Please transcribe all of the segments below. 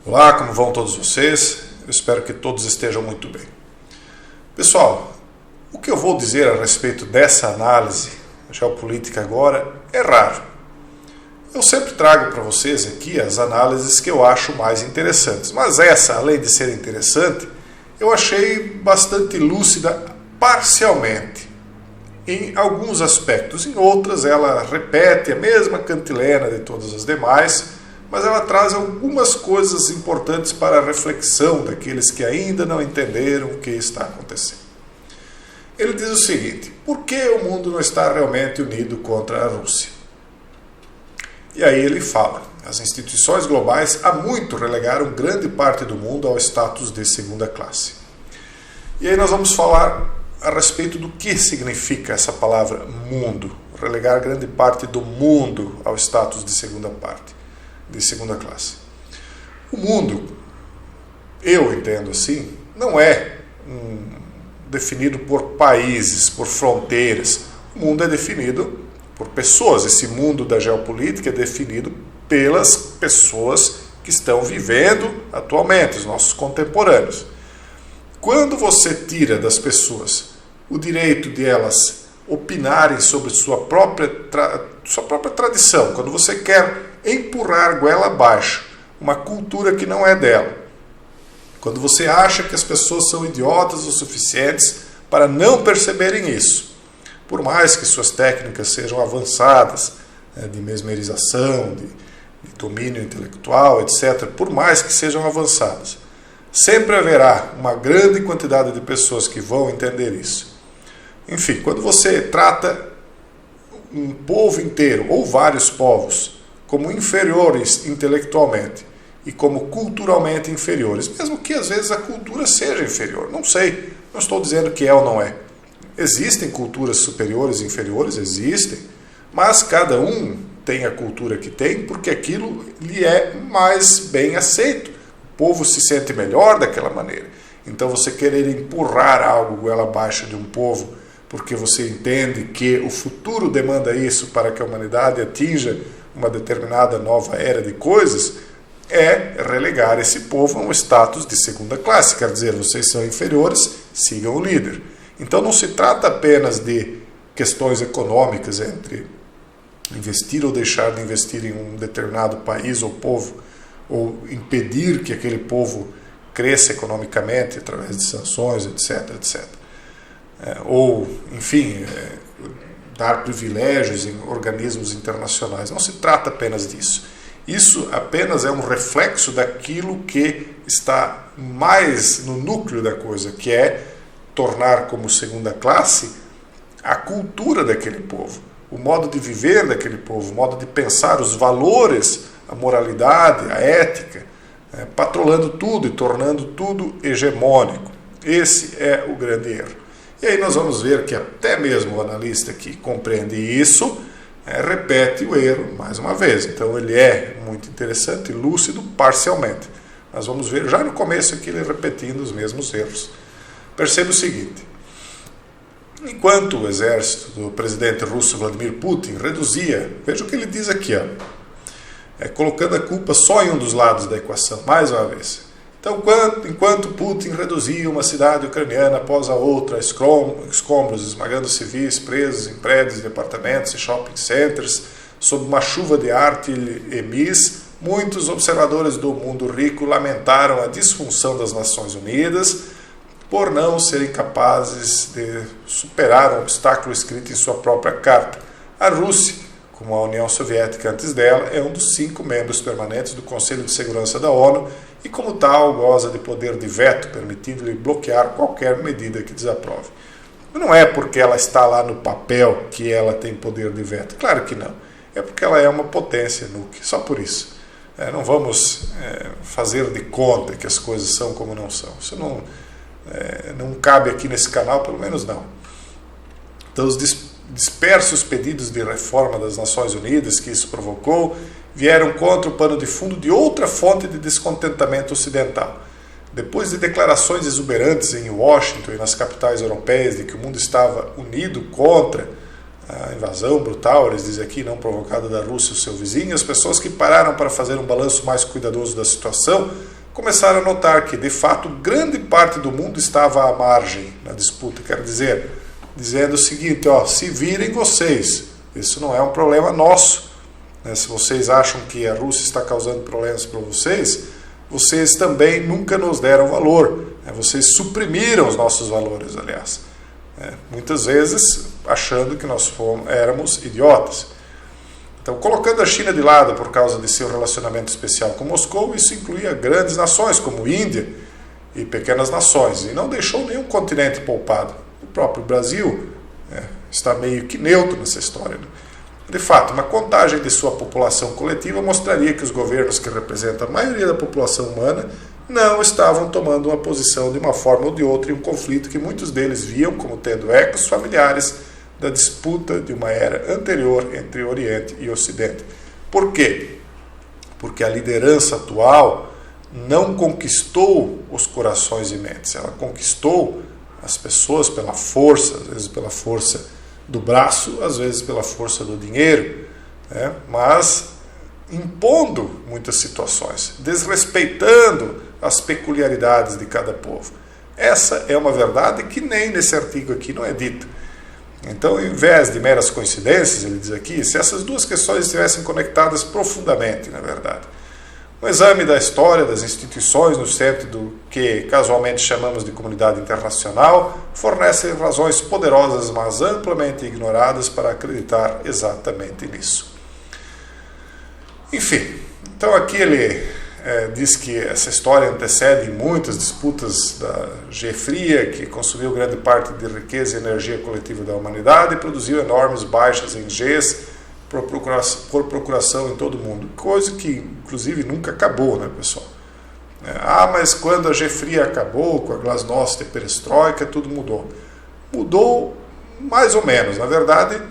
Olá, como vão todos vocês? Eu espero que todos estejam muito bem. Pessoal, o que eu vou dizer a respeito dessa análise geopolítica agora é raro. Eu sempre trago para vocês aqui as análises que eu acho mais interessantes, mas essa, além de ser interessante, eu achei bastante lúcida parcialmente, em alguns aspectos. Em outras, ela repete a mesma cantilena de todas as demais, mas ela traz algumas coisas importantes para a reflexão daqueles que ainda não entenderam o que está acontecendo. Ele diz o seguinte: por que o mundo não está realmente unido contra a Rússia? E aí ele fala: as instituições globais há muito relegaram grande parte do mundo ao status de segunda classe. E aí nós vamos falar a respeito do que significa essa palavra mundo, relegar grande parte do mundo ao status de segunda classe. O mundo, eu entendo assim, não é definido por países, por fronteiras. O mundo é definido por pessoas. Esse mundo da geopolítica é definido pelas pessoas que estão vivendo atualmente, os nossos contemporâneos. Quando você tira das pessoas o direito de elas opinarem sobre sua própria tradição, quando você quer empurrar goela abaixo uma cultura que não é dela, quando você acha que as pessoas são idiotas o suficientes para não perceberem isso, por mais que suas técnicas sejam avançadas, de mesmerização, de domínio intelectual, etc., por mais que sejam avançadas, sempre haverá uma grande quantidade de pessoas que vão entender isso. Enfim, quando você trata um povo inteiro, ou vários povos, como inferiores intelectualmente e como culturalmente inferiores, mesmo que às vezes a cultura seja inferior, não sei, não estou dizendo que é ou não é. Existem culturas superiores e inferiores, existem, mas cada um tem a cultura que tem porque aquilo lhe é mais bem aceito. O povo se sente melhor daquela maneira. Então você querer empurrar algo goela abaixo de um povo porque você entende que o futuro demanda isso para que a humanidade atinja uma determinada nova era de coisas, é relegar esse povo a um status de segunda classe. Quer dizer, vocês são inferiores, sigam o líder. Então não se trata apenas de questões econômicas entre investir ou deixar de investir em um determinado país ou povo, ou impedir que aquele povo cresça economicamente através de sanções, etc., etc. Ou, enfim, dar privilégios em organismos internacionais. Não se trata apenas disso. Isso apenas é um reflexo daquilo que está mais no núcleo da coisa, que é tornar como segunda classe a cultura daquele povo, o modo de viver daquele povo, o modo de pensar, os valores, a moralidade, a ética, patrolando tudo e tornando tudo hegemônico. Esse é o grande erro. E aí nós vamos ver que até mesmo o analista que compreende isso repete o erro mais uma vez. Então ele é muito interessante e lúcido parcialmente. Nós vamos ver já no começo aqui ele repetindo os mesmos erros. Perceba o seguinte: enquanto o exército do presidente russo Vladimir Putin reduzia, veja o que ele diz aqui, colocando a culpa só em um dos lados da equação, mais uma vez. Então, enquanto Putin reduzia uma cidade ucraniana após a outra, escombros, esmagando civis presos em prédios, departamentos e shopping centers, sob uma chuva de artilhemis, muitos observadores do mundo rico lamentaram a disfunção das Nações Unidas por não serem capazes de superar um obstáculo escrito em sua própria carta. A Rússia, como a União Soviética antes dela, é um dos 5 membros permanentes do Conselho de Segurança da ONU e, como tal, goza de poder de veto, permitindo-lhe bloquear qualquer medida que desaprove. Não é porque ela está lá no papel que ela tem poder de veto, claro que não. É porque ela é uma potência nuclear, só por isso. Não vamos fazer de conta que as coisas são como não são. Isso não cabe aqui nesse canal, pelo menos não. Então, os dispersos pedidos de reforma das Nações Unidas que isso provocou vieram contra o pano de fundo de outra fonte de descontentamento ocidental. Depois de declarações exuberantes em Washington e nas capitais europeias de que o mundo estava unido contra a invasão brutal, eles dizem aqui, não provocada da Rússia, o seu vizinho, as pessoas que pararam para fazer um balanço mais cuidadoso da situação começaram a notar que, de fato, grande parte do mundo estava à margem na disputa. Quer dizer, dizendo o seguinte, ó, se virem vocês, isso não é um problema nosso. Né? Se vocês acham que a Rússia está causando problemas para vocês, vocês também nunca nos deram valor. Né? Vocês suprimiram os nossos valores, aliás. Né? Muitas vezes achando que nós éramos idiotas. Então, colocando a China de lado por causa de seu relacionamento especial com Moscou, isso incluía grandes nações como Índia e pequenas nações, e não deixou nenhum continente poupado. O próprio Brasil está meio que neutro nessa história. Né? De fato, uma contagem de sua população coletiva mostraria que os governos que representam a maioria da população humana não estavam tomando uma posição de uma forma ou de outra em um conflito que muitos deles viam como tendo ecos familiares da disputa de uma era anterior entre Oriente e Ocidente. Por quê? Porque a liderança atual não conquistou os corações e mentes, ela conquistou as pessoas pela força, às vezes pela força do braço, às vezes pela força do dinheiro, né? Mas impondo muitas situações, desrespeitando as peculiaridades de cada povo. Essa é uma verdade que nem nesse artigo aqui não é dita. Então, em vez de meras coincidências, ele diz aqui, se essas duas questões estivessem conectadas profundamente, na verdade. Um exame da história das instituições no centro do que casualmente chamamos de comunidade internacional fornece razões poderosas, mas amplamente ignoradas para acreditar exatamente nisso. Enfim, então aqui ele diz que essa história antecede muitas disputas da Guerra Fria, que consumiu grande parte de riqueza e energia coletiva da humanidade e produziu enormes baixas em Gs por procuração em todo o mundo, coisa que inclusive nunca acabou, né, pessoal? Mas quando a Guerra Fria acabou, com a Glasnost e a Perestroika, tudo mudou. Mudou mais ou menos, na verdade,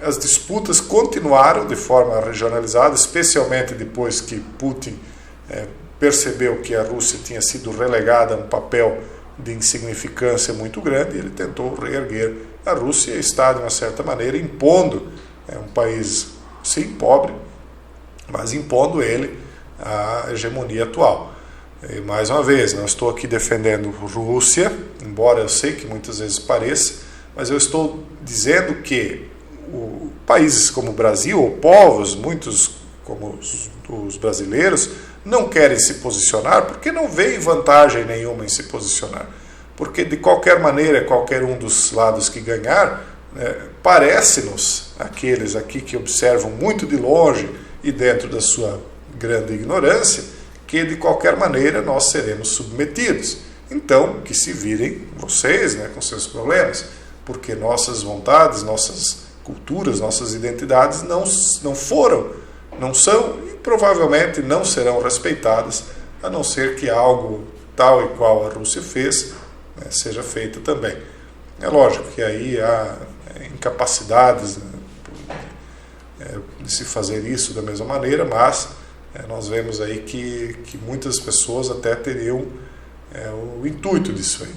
as disputas continuaram de forma regionalizada, especialmente depois que Putin percebeu que a Rússia tinha sido relegada a um papel de insignificância muito grande, ele tentou reerguer a Rússia e está, de uma certa maneira, impondo um país, sim, pobre, mas impondo ele a hegemonia atual. E, mais uma vez, não estou aqui defendendo Rússia, embora eu sei que muitas vezes pareça, mas eu estou dizendo que países como o Brasil, ou povos, muitos como os brasileiros, não querem se posicionar porque não veem vantagem nenhuma em se posicionar. Porque, de qualquer maneira, qualquer um dos lados que ganhar, parece-nos, aqueles aqui que observam muito de longe e dentro da sua grande ignorância, que, de qualquer maneira, nós seremos submetidos. Então, que se virem vocês, com seus problemas, porque nossas vontades, nossas culturas, nossas identidades não foram, não são e provavelmente não serão respeitadas, a não ser que algo tal e qual a Rússia fez seja feito também. É lógico que aí há incapacidades de se fazer isso da mesma maneira, mas nós vemos aí que muitas pessoas até teriam o intuito disso aí.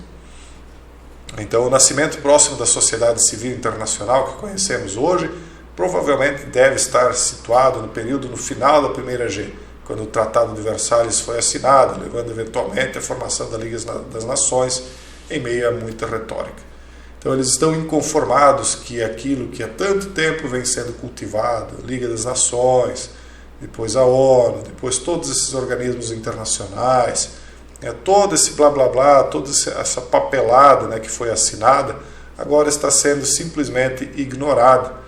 Então, o nascimento próximo da sociedade civil internacional que conhecemos hoje provavelmente deve estar situado no final da Primeira G, quando o Tratado de Versalhes foi assinado, levando eventualmente à formação da Liga das Nações em meio a muita retórica. Então, eles estão inconformados que aquilo que há tanto tempo vem sendo cultivado, a Liga das Nações, depois a ONU, depois todos esses organismos internacionais, todo esse blá blá blá, toda essa papelada que foi assinada, agora está sendo simplesmente ignorada,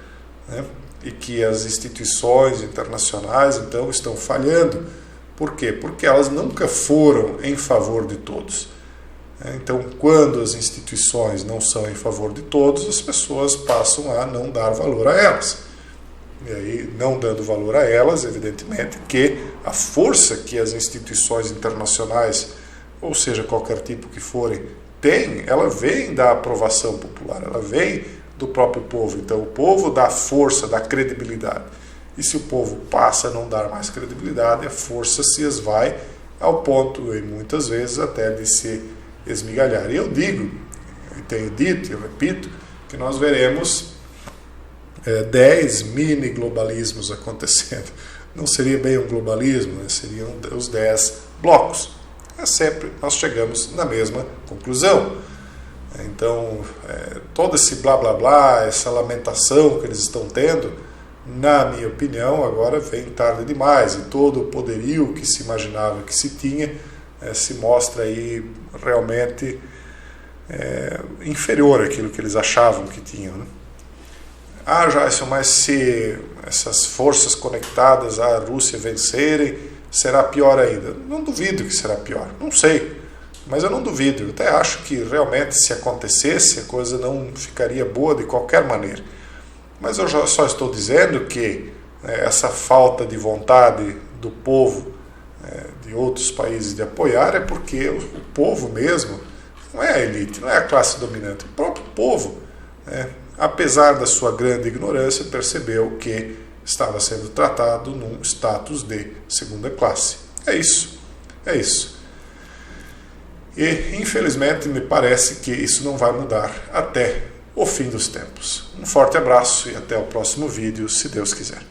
e que as instituições internacionais então estão falhando. Por quê? Porque elas nunca foram em favor de todos. Então, quando as instituições não são em favor de todos, as pessoas passam a não dar valor a elas. E aí, não dando valor a elas, evidentemente que a força que as instituições internacionais, ou seja, qualquer tipo que forem, têm, ela vem da aprovação popular, ela vem do próprio povo. Então, o povo dá força, dá credibilidade. E se o povo passa a não dar mais credibilidade, a força se esvai ao ponto, e muitas vezes, até de se esmigalhar. E eu digo, e tenho dito, eu repito, que nós veremos 10 mini-globalismos acontecendo. Não seria bem um globalismo, seriam os 10 blocos. mas sempre nós chegamos na mesma conclusão. Então, todo esse blá blá blá, essa lamentação que eles estão tendo, na minha opinião, agora vem tarde demais, e todo o poderio que se imaginava que se tinha se mostra aí realmente inferior àquilo que eles achavam que tinham, né? Jason, mas se essas forças conectadas à Rússia vencerem, será pior ainda? Não duvido que será pior, não sei, mas eu não duvido. Eu até acho que realmente, se acontecesse, a coisa não ficaria boa de qualquer maneira. Mas eu só estou dizendo que essa falta de vontade do povo de outros países de apoiar é porque o povo mesmo não é a elite, não é a classe dominante. O próprio povo, apesar da sua grande ignorância, percebeu que estava sendo tratado num status de segunda classe. É isso. E, infelizmente, me parece que isso não vai mudar até o fim dos tempos. Um forte abraço e até o próximo vídeo, se Deus quiser.